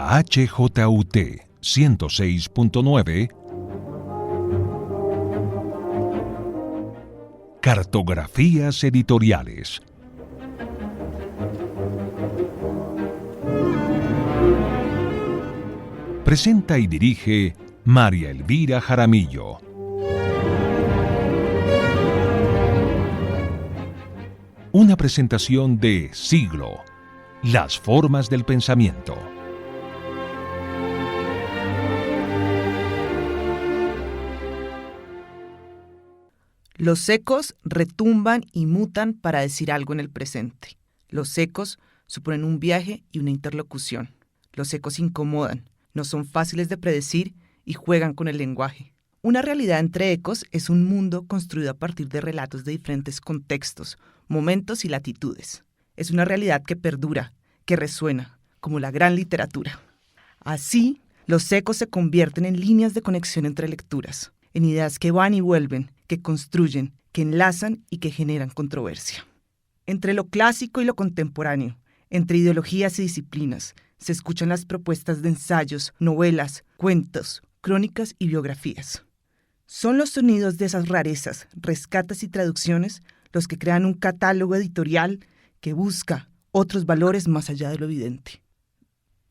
la HJUT 106.9 Cartografías editoriales. Presenta y dirige María Elvira Jaramillo. Una presentación de Siglo, las formas del pensamiento. Los ecos retumban y mutan para decir algo en el presente. Los ecos suponen un viaje y una interlocución. Los ecos incomodan, no son fáciles de predecir y juegan con el lenguaje. Una realidad entre ecos es un mundo construido a partir de relatos de diferentes contextos, momentos y latitudes. Es una realidad que perdura, que resuena, como la gran literatura. Así, los ecos se convierten en líneas de conexión entre lecturas, en ideas que van y vuelven, que construyen, que enlazan y que generan controversia. Entre lo clásico y lo contemporáneo, entre ideologías y disciplinas, se escuchan las propuestas de ensayos, novelas, cuentos, crónicas y biografías. Son los sonidos de esas rarezas, rescates y traducciones los que crean un catálogo editorial que busca otros valores más allá de lo evidente.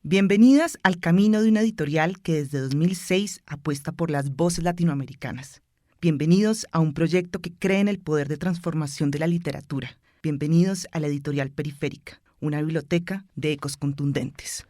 Bienvenidas al camino de una editorial que desde 2006 apuesta por las voces latinoamericanas. Bienvenidos a un proyecto que cree en el poder de transformación de la literatura. Bienvenidos a la Editorial Periférica, una biblioteca de ecos contundentes.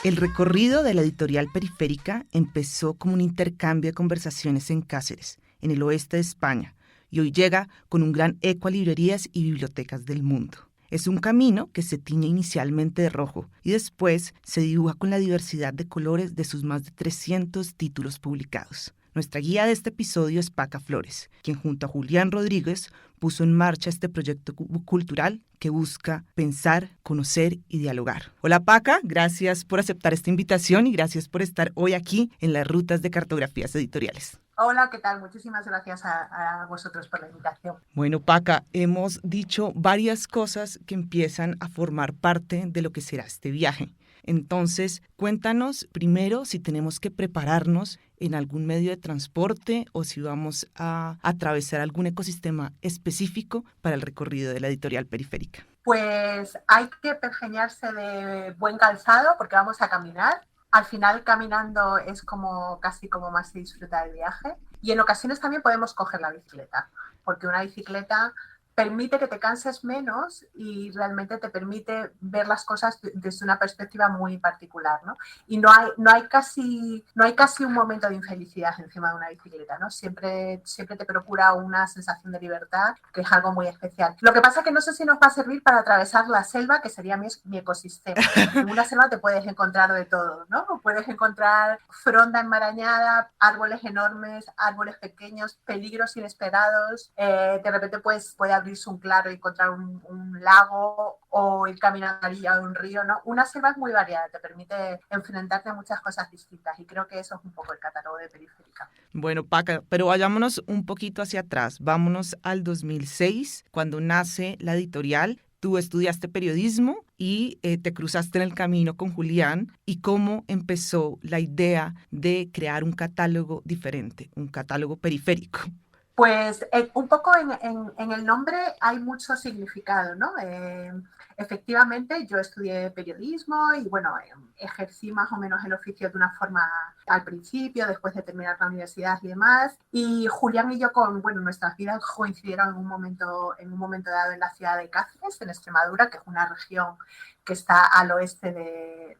El recorrido de la Editorial Periférica empezó como un intercambio de conversaciones en Cáceres, en el oeste de España, y hoy llega con un gran eco a librerías y bibliotecas del mundo. Es un camino que se tiñe inicialmente de rojo y después se dibuja con la diversidad de colores de sus más de 300 títulos publicados. Nuestra guía de este episodio es Paca Flores, quien junto a Julián Rodríguez puso en marcha este proyecto cultural que busca pensar, conocer y dialogar. Hola Paca, gracias por aceptar esta invitación y gracias por estar hoy aquí en las rutas de cartografías editoriales. Hola, ¿qué tal? Muchísimas gracias a vosotros por la invitación. Bueno, Paca, hemos dicho varias cosas que empiezan a formar parte de lo que será este viaje. Entonces, cuéntanos primero si tenemos que prepararnos en algún medio de transporte o si vamos a atravesar algún ecosistema específico para el recorrido de la Editorial Periférica. Pues hay que pergeñarse de buen calzado porque vamos a caminar. Al final, caminando es casi como más se disfruta del viaje. Y en ocasiones también podemos coger la bicicleta, porque una bicicleta permite que te canses menos y realmente te permite ver las cosas desde una perspectiva muy particular, ¿no? Y no hay casi un momento de infelicidad encima de una bicicleta, ¿no? Siempre te procura una sensación de libertad que es algo muy especial. Lo que pasa es que no sé si nos va a servir para atravesar la selva, que sería mi ecosistema. En una selva te puedes encontrar de todo, ¿no? Puedes encontrar fronda enmarañada, árboles enormes, árboles pequeños, peligros inesperados. De repente puede abrirse un claro y encontrar un lago o ir caminando a la orilla de un río, ¿no? Una selva es muy variada, te permite enfrentarte a muchas cosas distintas y creo que eso es un poco el catálogo de Periférica. Bueno, Paca, pero vayámonos un poquito hacia atrás. Vámonos al 2006, cuando nace la editorial. Tú estudiaste periodismo y te cruzaste en el camino con Julián. ¿Y cómo empezó la idea de crear un catálogo diferente, un catálogo periférico? Pues un poco en el nombre hay mucho significado, ¿no? Efectivamente, yo estudié periodismo y, bueno, ejercí más o menos el oficio de una forma al principio, después de terminar la universidad y demás. Y Julián y yo, nuestras vidas coincidieron en un momento dado en la ciudad de Cáceres, en Extremadura, que es una región que está al oeste de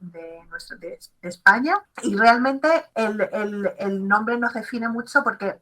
España. Y realmente el nombre nos define mucho porque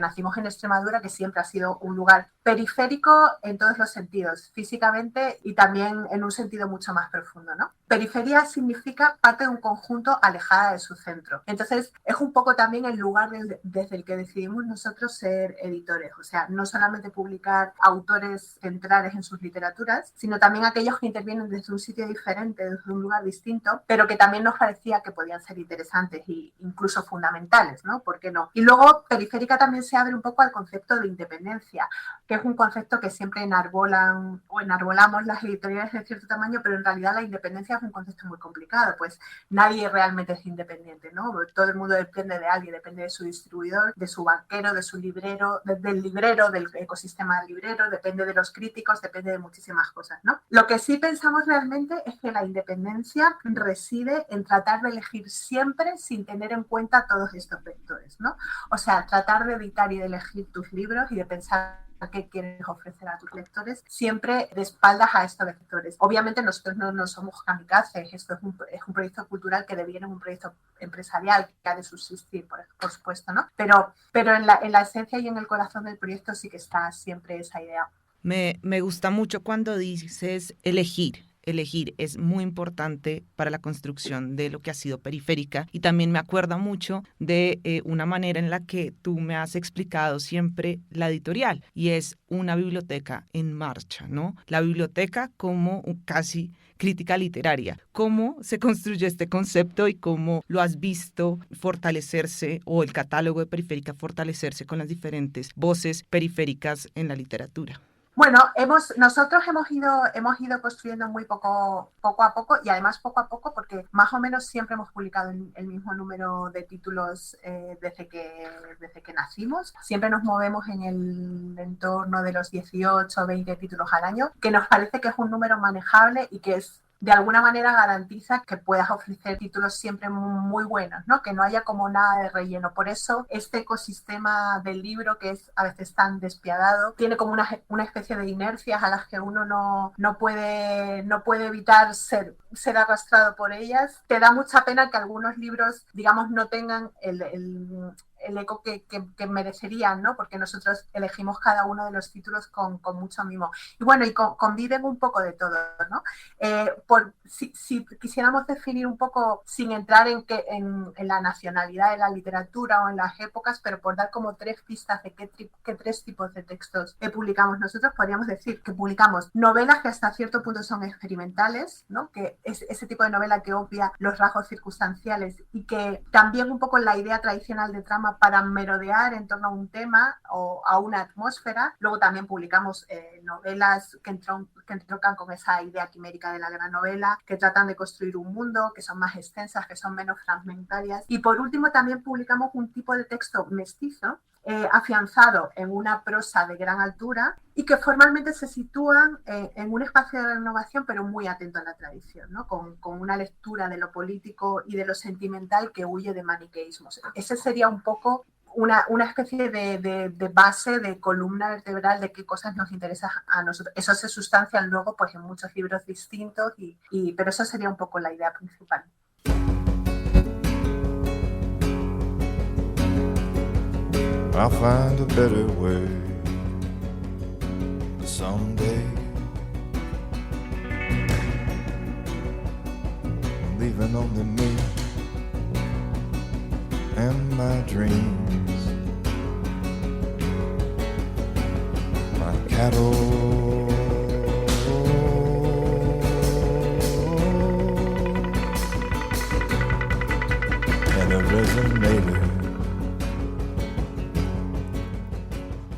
nacimos en Extremadura, que siempre ha sido un lugar periférico en todos los sentidos, físicamente y también en un sentido mucho más profundo, ¿no? Periferia significa parte de un conjunto alejada de su centro. Entonces, es un poco también el lugar desde el que decidimos nosotros ser editores. O sea, no solamente publicar autores centrales en sus literaturas, sino también aquellos que intervienen desde un sitio diferente, desde un lugar distinto, pero que también nos parecía que podían ser interesantes e incluso fundamentales, ¿no? ¿Por qué no? Y luego, periférica también se abre un poco al concepto de independencia, que es un concepto que siempre enarbolamos las editoriales de cierto tamaño, pero en realidad la independencia es un concepto muy complicado, pues nadie realmente es independiente, ¿no? Todo el mundo depende de alguien, depende de su distribuidor, de su banquero, de su librero, del librero, del ecosistema del librero, depende de los críticos, depende de muchísimas cosas, ¿no? Lo que sí pensamos realmente es que la independencia reside en tratar de elegir siempre sin tener en cuenta todos estos vectores, ¿no? O sea, tratar de editar y de elegir tus libros y de pensar qué quieres ofrecer a tus lectores, siempre de espaldas a estos vectores. Obviamente nosotros no somos kamikazes, esto es un proyecto cultural que deviene un proyecto empresarial que ha de subsistir, por supuesto, ¿no? Pero en la esencia y en el corazón del proyecto sí que está siempre esa idea. Me gusta mucho cuando dices elegir. Elegir es muy importante para la construcción de lo que ha sido Periférica, y también me acuerda mucho de una manera en la que tú me has explicado siempre la editorial, y es una biblioteca en marcha, ¿no? La biblioteca como casi crítica literaria. ¿Cómo se construyó este concepto y cómo lo has visto fortalecerse, o el catálogo de Periférica fortalecerse con las diferentes voces periféricas en la literatura? Bueno, nosotros hemos ido construyendo muy poco a poco, y además poco a poco porque más o menos siempre hemos publicado el mismo número de títulos desde que nacimos. Siempre nos movemos en el entorno de los 18 o 20 títulos al año, que nos parece que es un número manejable y que de alguna manera garantiza que puedas ofrecer títulos siempre muy buenos, ¿no? Que no haya como nada de relleno. Por eso este ecosistema del libro, que es a veces tan despiadado, tiene como una especie de inercias a las que uno no puede evitar ser arrastrado por ellas. Te da mucha pena que algunos libros, digamos, no tengan el eco que merecerían, ¿no? Porque nosotros elegimos cada uno de los títulos con mucho mimo. Y bueno, conviven un poco de todo, ¿no? Si quisiéramos definir un poco, sin entrar en la nacionalidad de la literatura o en las épocas, pero por dar como 3 pistas de qué 3 tipos de textos publicamos nosotros, podríamos decir que publicamos novelas que hasta cierto punto son experimentales, ¿no? Que es ese tipo de novela que obvia los rasgos circunstanciales y que también un poco la idea tradicional de trama para merodear en torno a un tema o a una atmósfera. Luego también publicamos novelas que entroncan con esa idea quimérica de la gran novela, que tratan de construir un mundo, que son más extensas, que son menos fragmentarias. Y por último también publicamos un tipo de texto mestizo, afianzado en una prosa de gran altura y que formalmente se sitúan en un espacio de renovación, pero muy atento a la tradición, ¿no? Con una lectura de lo político y de lo sentimental que huye de maniqueísmos. Ese sería un poco una especie de base, de columna vertebral de qué cosas nos interesan a nosotros. Eso se sustancian luego pues, en muchos libros distintos, pero eso sería un poco la idea principal. I'll find a better way someday. Leaving only me and my dreams, my cattle and a resonator.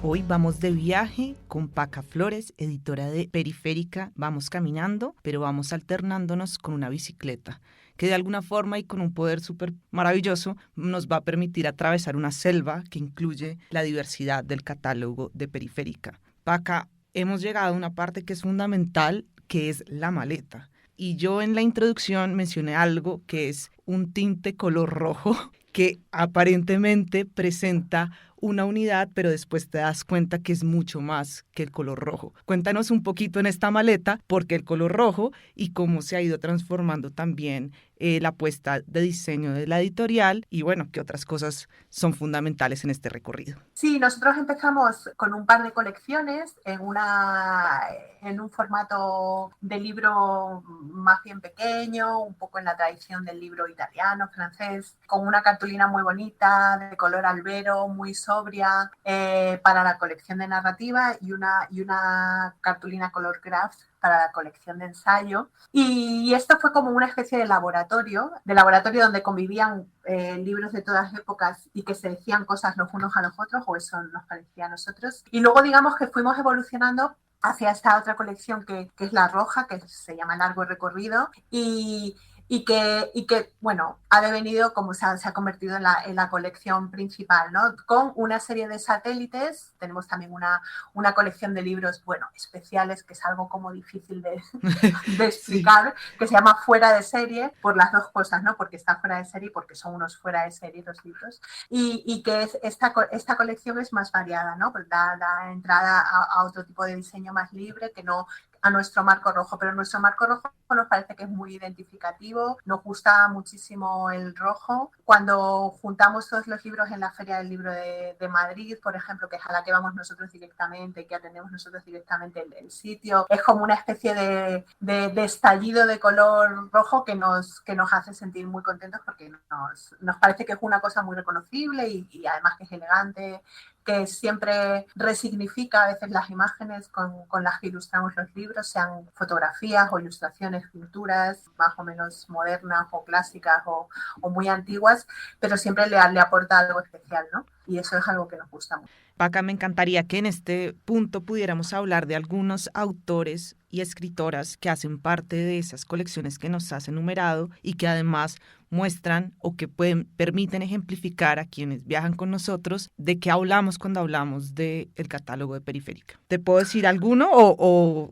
Hoy vamos de viaje con Paca Flores, editora de Periférica. Vamos caminando, pero vamos alternándonos con una bicicleta, que de alguna forma y con un poder súper maravilloso nos va a permitir atravesar una selva que incluye la diversidad del catálogo de Periférica. Paca, hemos llegado a una parte que es fundamental, que es la maleta. Y yo en la introducción mencioné algo que es un tinte color rojo que aparentemente presenta una unidad, pero después te das cuenta que es mucho más que el color rojo. Cuéntanos un poquito en esta maleta por qué el color rojo y cómo se ha ido transformando también la apuesta de diseño de la editorial y bueno, qué otras cosas son fundamentales en este recorrido. Sí, nosotros empezamos con un par de colecciones en un formato de libro más bien pequeño, un poco en la tradición del libro italiano, francés, con una cartulina muy bonita, de color albero, muy sobria, para la colección de narrativa y una cartulina color craft para la colección de ensayo. Y esto fue como una especie de laboratorio donde convivían libros de todas épocas y que se decían cosas los unos a los otros, o eso nos parecía a nosotros. Y luego digamos que fuimos evolucionando hacia esta otra colección que es la roja, que se llama Largo Recorrido, y que bueno, ha devenido como se ha convertido en la colección principal, ¿no? Con una serie de satélites. Tenemos también una colección de libros, bueno, especiales, que es algo como difícil de explicar, sí, que se llama Fuera de Serie, por las dos cosas, ¿no? Porque está fuera de serie y porque son unos fuera de serie los libros. Y que esta colección es más variada, ¿no? Pues da entrada a otro tipo de diseño más libre, que no a nuestro marco rojo, pero nuestro marco rojo nos parece que es muy identificativo, nos gusta muchísimo el rojo. Cuando juntamos todos los libros en la Feria del Libro de Madrid, por ejemplo, que es a la que vamos nosotros directamente, que atendemos nosotros directamente el sitio, es como una especie de estallido de color rojo que nos hace sentir muy contentos, porque nos parece que es una cosa muy reconocible y además que es elegante, que siempre resignifica a veces las imágenes con las que ilustramos los libros, sean fotografías o ilustraciones, pinturas más o menos modernas o clásicas o muy antiguas, pero siempre le aporta algo especial, ¿no? Y eso es algo que nos gusta mucho. Paca, me encantaría que en este punto pudiéramos hablar de algunos autores y escritoras que hacen parte de esas colecciones que nos has enumerado y que además muestran o que permiten ejemplificar a quienes viajan con nosotros de qué hablamos cuando hablamos del catálogo de Periférica. ¿Te puedo decir alguno o...?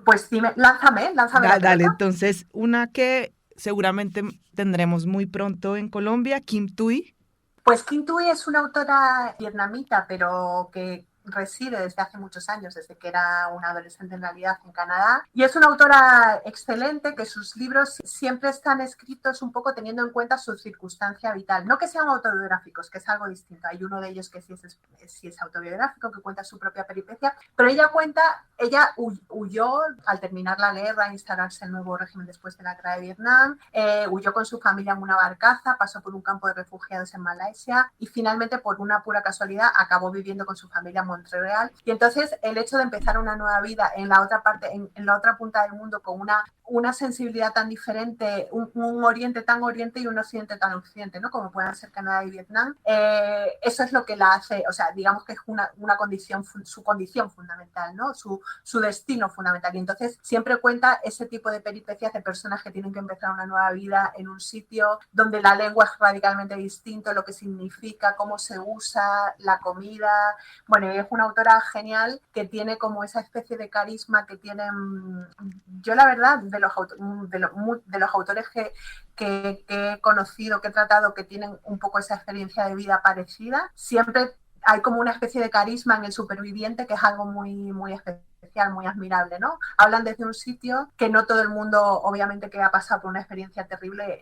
Pues dime, lánzame. Dale, entonces una que seguramente tendremos muy pronto en Colombia, Kim Thuy. Pues Kim Thuy es una autora vietnamita, pero que reside desde hace muchos años, desde que era una adolescente en realidad en Canadá. Y es una autora excelente, que sus libros siempre están escritos un poco teniendo en cuenta su circunstancia vital. No que sean autobiográficos, que es algo distinto. Hay uno de ellos que sí es autobiográfico, que cuenta su propia peripecia, pero ella huyó al terminar la guerra, instalarse el nuevo régimen después de la guerra de Vietnam, huyó con su familia en una barcaza, pasó por un campo de refugiados en Malasia y finalmente, por una pura casualidad, acabó viviendo con su familia en Montreal. Y entonces el hecho de empezar una nueva vida en la otra parte, en la otra punta del mundo, con una sensibilidad tan diferente, un oriente tan oriente y un occidente tan occidente, ¿no? Como pueden ser Canadá y Vietnam, eso es lo que la hace, o sea, digamos que es una condición, su condición fundamental, ¿no? Su destino fundamental. Y entonces siempre cuenta ese tipo de peripecias de personas que tienen que empezar una nueva vida en un sitio donde la lengua es radicalmente distinto, lo que significa, cómo se usa, la comida. Bueno, es una autora genial que tiene como esa especie de carisma que tienen, yo la verdad, de los autores que he conocido, que he tratado, que tienen un poco esa experiencia de vida parecida, siempre hay como una especie de carisma en el superviviente que es algo muy, muy especial, muy admirable, ¿no? Hablan desde un sitio que no todo el mundo, obviamente, que ha pasado por una experiencia terrible,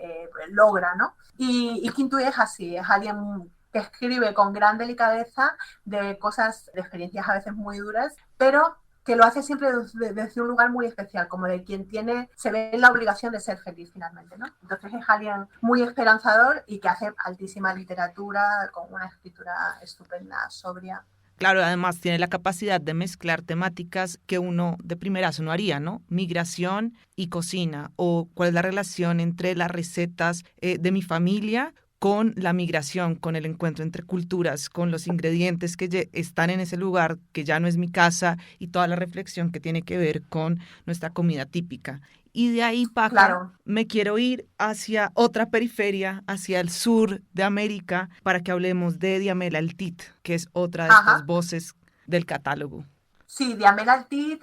logra, ¿no? Y Kim Thuy es así, es alguien que escribe con gran delicadeza de cosas, de experiencias a veces muy duras, pero que lo hace siempre desde un lugar muy especial, como de quien se ve en la obligación de ser feliz finalmente, ¿no? Entonces es alguien muy esperanzador y que hace altísima literatura, con una escritura estupenda, sobria. Claro, además tiene la capacidad de mezclar temáticas que uno de primerazo no haría, ¿no? Migración y cocina, o cuál es la relación entre las recetas de mi familia con la migración, con el encuentro entre culturas, con los ingredientes que están en ese lugar, que ya no es mi casa, y toda la reflexión que tiene que ver con nuestra comida típica. Y de ahí, Paca, claro, me quiero ir hacia otra periferia, hacia el sur de América, para que hablemos de Diamela Altit, que es otra de estas voces del catálogo. Sí, Diamela Altit,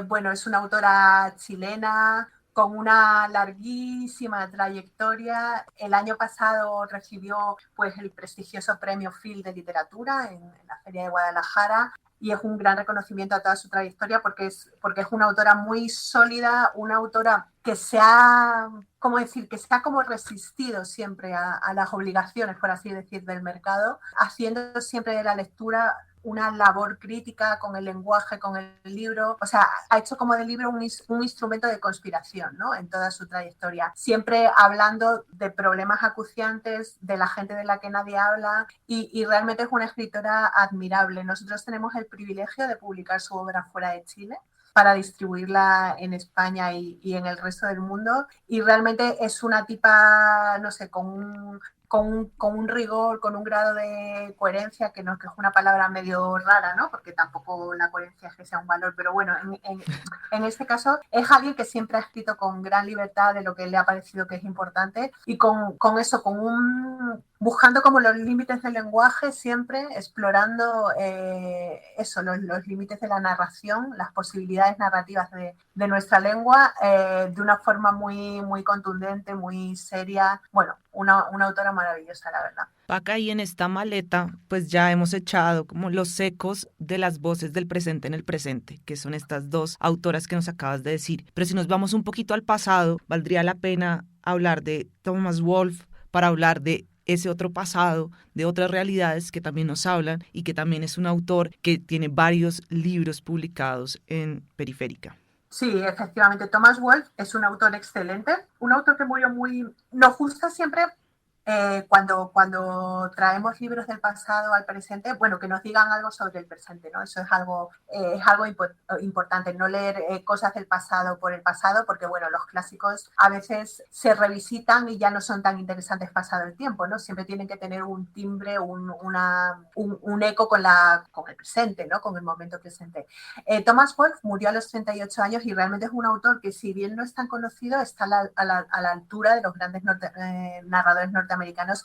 bueno, es una autora chilena, con una larguísima trayectoria. El año pasado recibió pues, el prestigioso Premio Field de Literatura en la Feria de Guadalajara, y es un gran reconocimiento a toda su trayectoria porque es una autora muy sólida, una autora que se ha, ¿cómo decir?, que se ha como resistido siempre a las obligaciones, por así decir, del mercado, haciendo siempre de la lectura una labor crítica con el lenguaje, con el libro. O sea, ha hecho como del libro un instrumento de conspiración, ¿no?, en toda su trayectoria. Siempre hablando de problemas acuciantes, de la gente de la que nadie habla, y realmente es una escritora admirable. Nosotros tenemos el privilegio de publicar su obra fuera de Chile para distribuirla en España y en el resto del mundo, y realmente es una tipa, no sé, con un rigor, con un grado de coherencia, que es una palabra medio rara, ¿no? Porque tampoco la coherencia es que sea un valor, pero bueno, en este caso es alguien que siempre ha escrito con gran libertad de lo que le ha parecido que es importante, y con eso, buscando como los límites del lenguaje, siempre explorando los límites de la narración, las posibilidades narrativas de nuestra lengua, de una forma muy, muy contundente, muy seria. Bueno, una autora maravillosa, la verdad. Paca, y en esta maleta pues ya hemos echado como los ecos de las voces del presente en el presente, que son estas dos autoras que nos acabas de decir. Pero si nos vamos un poquito al pasado, valdría la pena hablar de Thomas Wolfe para hablar de ese otro pasado, de otras realidades que también nos hablan, y que también es un autor que tiene varios libros publicados en Periférica. Sí, efectivamente, Thomas Wolfe es un autor excelente, un autor que murió muy... Nos gusta siempre cuando traemos libros del pasado al presente, bueno, que nos digan algo sobre el presente, ¿no? Eso es algo importante, no leer cosas del pasado por el pasado, porque, bueno, los clásicos a veces se revisitan y ya no son tan interesantes pasado el tiempo, ¿no? Siempre tienen que tener un timbre, un eco con el presente, ¿no? Con el momento presente. Thomas Wolfe murió a los 38 años y realmente es un autor que, si bien no es tan conocido, está a la altura de los grandes narradores norteamericanos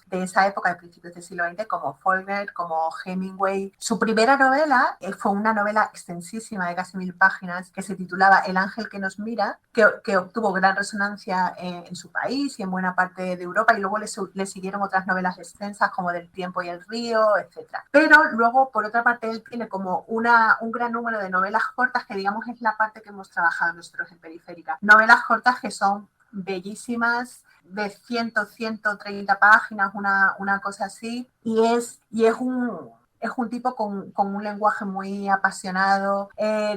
de esa época, de principios del siglo XX, como Faulkner, como Hemingway. Su primera novela fue una novela extensísima de casi 1000 páginas que se titulaba El ángel que nos mira, que obtuvo gran resonancia en su país y en buena parte de Europa, y luego le siguieron otras novelas extensas como Del tiempo y el río, etc. Pero luego, por otra parte, él tiene como un gran número de novelas cortas, que digamos es la parte que hemos trabajado nosotros en Periférica. Novelas cortas que son bellísimas, de 130 páginas, una cosa así, y es un tipo con un lenguaje muy apasionado,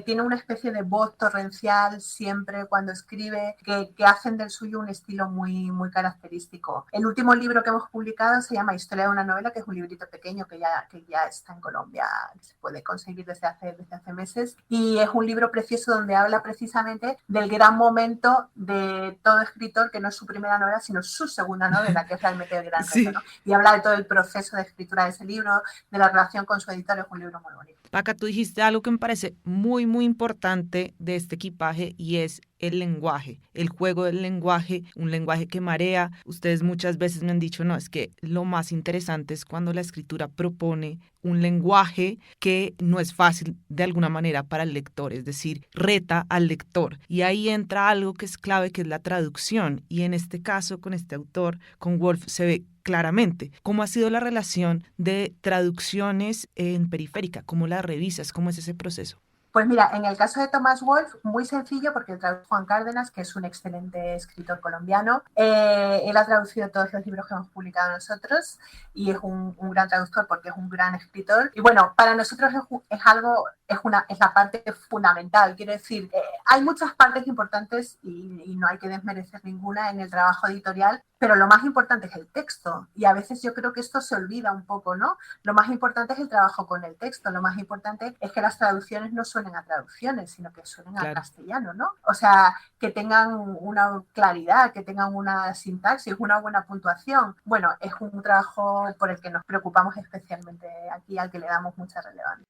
tiene una especie de voz torrencial siempre cuando escribe, que hacen del suyo un estilo muy, muy característico. El último libro que hemos publicado se llama Historia de una novela, que es un librito pequeño que ya está en Colombia, que se puede conseguir desde hace meses, y es un libro precioso donde habla precisamente del gran momento de todo escritor, que no es su primera novela, sino su segunda novela, que es realmente el gran reto, ¿no? Y habla de todo el proceso de escritura de ese libro, de la relación con su editor. Es un libro muy bonito. Paca, tú dijiste algo que me parece muy, muy importante de este equipaje, y es el lenguaje, el juego del lenguaje, un lenguaje que marea. Ustedes muchas veces me han dicho, no, es que lo más interesante es cuando la escritura propone un lenguaje que no es fácil de alguna manera para el lector, es decir, reta al lector. Y ahí entra algo que es clave, que es la traducción. Y en este caso, con este autor, con Wolfe, se ve claramente cómo ha sido la relación de traducciones en Periférica, cómo la revisas, cómo es ese proceso. Pues mira, en el caso de Thomas Wolfe, muy sencillo, porque tradujo Juan Cárdenas, que es un excelente escritor colombiano. Él ha traducido todos los libros que hemos publicado nosotros, y es un gran traductor porque es un gran escritor. Y bueno, para nosotros es la parte fundamental. Quiero decir, hay muchas partes importantes y no hay que desmerecer ninguna en el trabajo editorial, pero lo más importante es el texto, y a veces yo creo que esto se olvida un poco, ¿no? Lo más importante es el trabajo con el texto, lo más importante es que las traducciones no suenen a traducciones, sino que suenen al castellano, ¿no? O sea, que tengan una claridad, que tengan una sintaxis, una buena puntuación. Bueno, es un trabajo por el que nos preocupamos especialmente aquí, al que le damos mucha relevancia.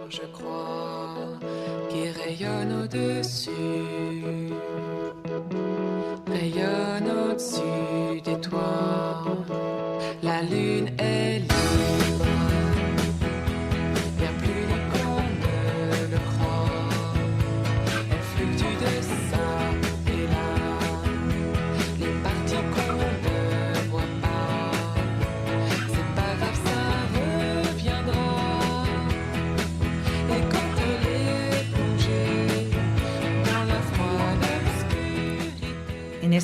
Je crois, qui rayonne au-dessus, rayonne au-dessus des toits. La lune est libre, bien plus libre qu'on ne le croit. Elle fluctue de ça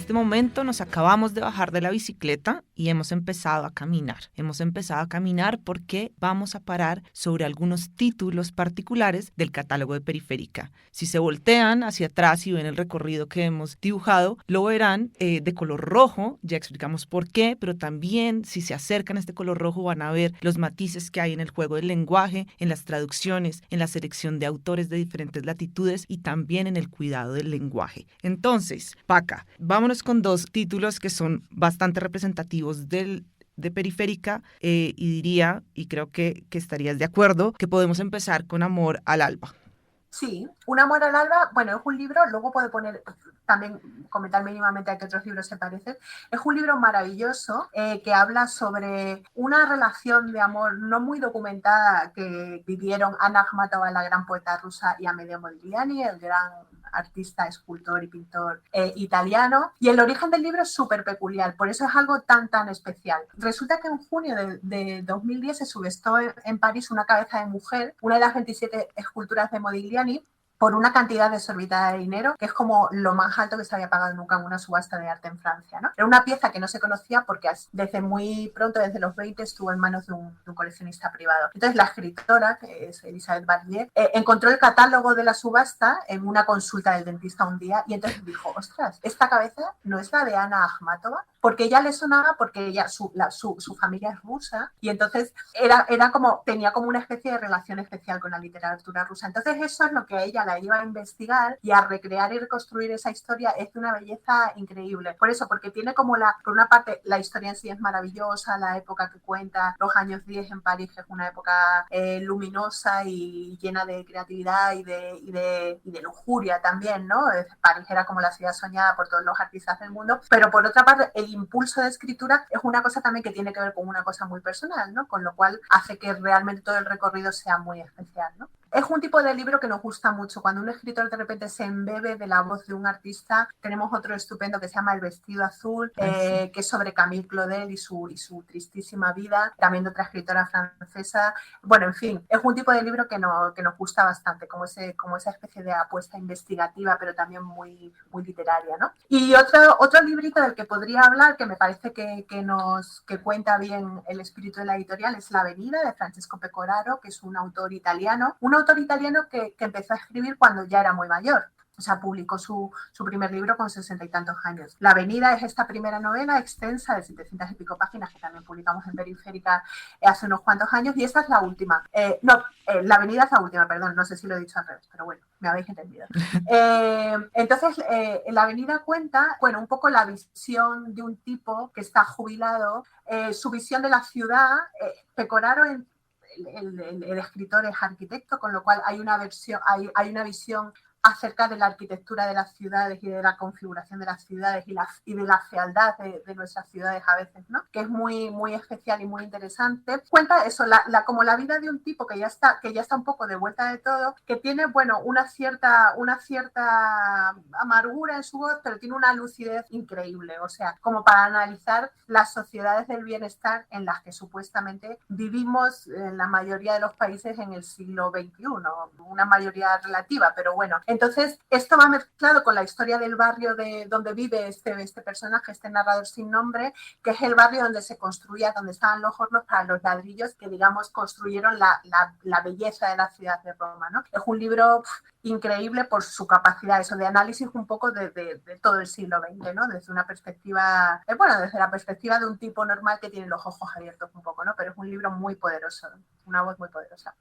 este momento nos acabamos de bajar de la bicicleta y hemos empezado a caminar. Hemos empezado a caminar porque vamos a parar sobre algunos títulos particulares del catálogo de Periférica. Si se voltean hacia atrás y ven el recorrido que hemos dibujado, lo verán de color rojo, ya explicamos por qué, pero también si se acercan a este color rojo van a ver los matices que hay en el juego del lenguaje, en las traducciones, en la selección de autores de diferentes latitudes y también en el cuidado del lenguaje. Entonces, Paca, vámonos con 2 títulos que son bastante representativos de Periférica y diría, y creo que estarías de acuerdo, que podemos empezar con Amor al Alba. Sí, Un amor al alba, bueno, es un libro, luego puedo poner, también comentar mínimamente a qué otros libros se parecen, es un libro maravilloso que habla sobre una relación de amor no muy documentada que vivieron Anna Akhmatova, la gran poeta rusa, y Amedeo Modigliani, el gran artista, escultor y pintor italiano, y el origen del libro es súper peculiar, por eso es algo tan especial. Resulta que en junio de 2010 se subastó en París una cabeza de mujer, una de las 27 esculturas de Modigliani, por una cantidad desorbitada de dinero, que es como lo más alto que se había pagado nunca en una subasta de arte en Francia, ¿no? Era una pieza que no se conocía porque desde muy pronto, desde los 20, estuvo en manos de un coleccionista privado. Entonces la escritora, que es Elisabeth Barbier, encontró el catálogo de la subasta en una consulta del dentista un día y entonces dijo, ostras, esta cabeza no es la de Anna Akhmatova, porque ella le sonaba, porque ella, su familia es rusa y entonces tenía como una especie de relación especial con la literatura rusa. Entonces eso es lo que a ella la iba a investigar y a recrear y reconstruir esa historia es de una belleza increíble. Por eso, porque tiene como por una parte, la historia en sí es maravillosa, la época que cuenta, los años 10 en París, que es una época luminosa y llena de creatividad y de lujuria también, ¿no? París era como la ciudad soñada por todos los artistas del mundo, pero por otra parte, el impulso de escritura es una cosa también que tiene que ver con una cosa muy personal, ¿no? Con lo cual hace que realmente todo el recorrido sea muy especial, ¿no? Es un tipo de libro que nos gusta mucho. Cuando un escritor de repente se embebe de la voz de un artista, tenemos otro estupendo que se llama El vestido azul, que es sobre Camille Claudel y su tristísima vida, también de otra escritora francesa. Bueno, en fin, es un tipo de libro que nos gusta bastante, como esa especie de apuesta investigativa, pero también muy literaria, ¿no? Y otro librito del que podría hablar, que me parece que cuenta bien el espíritu de la editorial, es La Avenida, de Francesco Pecoraro, que es un autor italiano que empezó a escribir cuando ya era muy mayor. O sea, publicó su primer libro con 60 y tantos años. La Avenida es esta primera novela extensa de 700 y pico páginas que también publicamos en Periférica hace unos cuantos años y esta es la última. La Avenida es la última, perdón, no sé si lo he dicho al revés, pero bueno, me habéis entendido. Entonces, La Avenida cuenta, bueno, un poco la visión de un tipo que está jubilado, su visión de la ciudad. Pecoraro el escritor es arquitecto, con lo cual hay una visión acerca de la arquitectura de las ciudades y de la configuración de las ciudades y de la fealdad de nuestras ciudades a veces, ¿no? Que es muy especial y muy interesante. Cuenta eso, como la vida de un tipo que ya está un poco de vuelta de todo, que tiene, bueno, una cierta amargura en su voz, pero tiene una lucidez increíble, o sea, como para analizar las sociedades del bienestar en las que supuestamente vivimos en la mayoría de los países en el siglo XXI, una mayoría relativa, pero bueno. Entonces, esto va mezclado con la historia del barrio donde vive este personaje, este narrador sin nombre, que es el barrio donde se construía, donde estaban los hornos para los ladrillos que, digamos, construyeron la belleza de la ciudad de Roma, ¿no? Es un libro increíble por su capacidad, eso, de análisis un poco de todo el siglo XX, ¿no? Desde una perspectiva, desde la perspectiva de un tipo normal que tiene los ojos abiertos un poco, ¿no? Pero es un libro muy poderoso, una voz muy poderosa.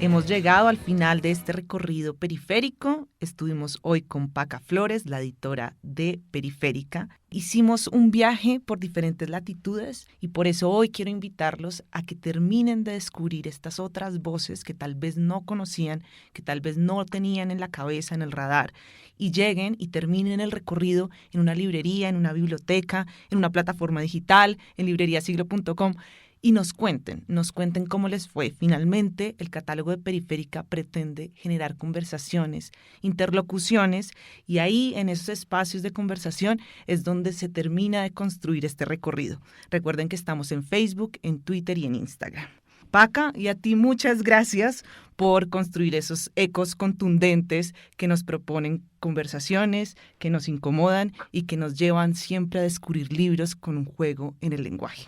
Hemos llegado al final de este recorrido periférico. Estuvimos hoy con Paca Flores, la editora de Periférica. Hicimos un viaje por diferentes latitudes y por eso hoy quiero invitarlos a que terminen de descubrir estas otras voces que tal vez no conocían, que tal vez no tenían en la cabeza, en el radar, y lleguen y terminen el recorrido en una librería, en una biblioteca, en una plataforma digital, en libreriasiglo.com. Y nos cuenten cómo les fue. Finalmente, el catálogo de Periférica pretende generar conversaciones, interlocuciones, y ahí, en esos espacios de conversación, es donde se termina de construir este recorrido. Recuerden que estamos en Facebook, en Twitter y en Instagram. Paca, y a ti muchas gracias por construir esos ecos contundentes que nos proponen conversaciones, que nos incomodan y que nos llevan siempre a descubrir libros con un juego en el lenguaje.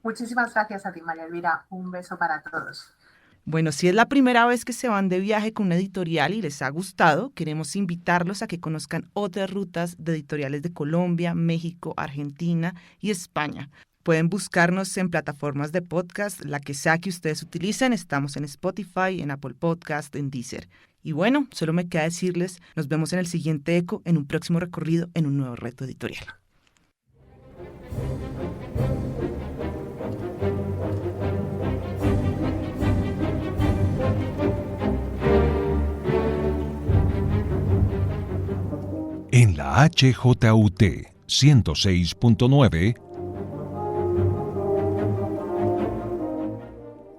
Muchísimas gracias a ti, María Elvira. Un beso para todos. Bueno, si es la primera vez que se van de viaje con una editorial y les ha gustado, queremos invitarlos a que conozcan otras rutas de editoriales de Colombia, México, Argentina y España. Pueden buscarnos en plataformas de podcast, la que sea que ustedes utilicen. Estamos en Spotify, en Apple Podcast, en Deezer. Y bueno, solo me queda decirles, nos vemos en el siguiente eco, en un próximo recorrido, en un nuevo reto editorial. En la HJUT 106.9,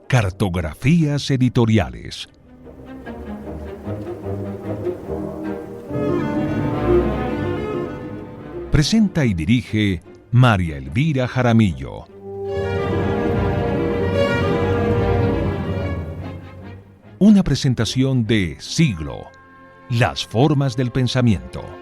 Cartografías editoriales. Presenta y dirige María Elvira Jaramillo. Una presentación de Siglo, las formas del pensamiento.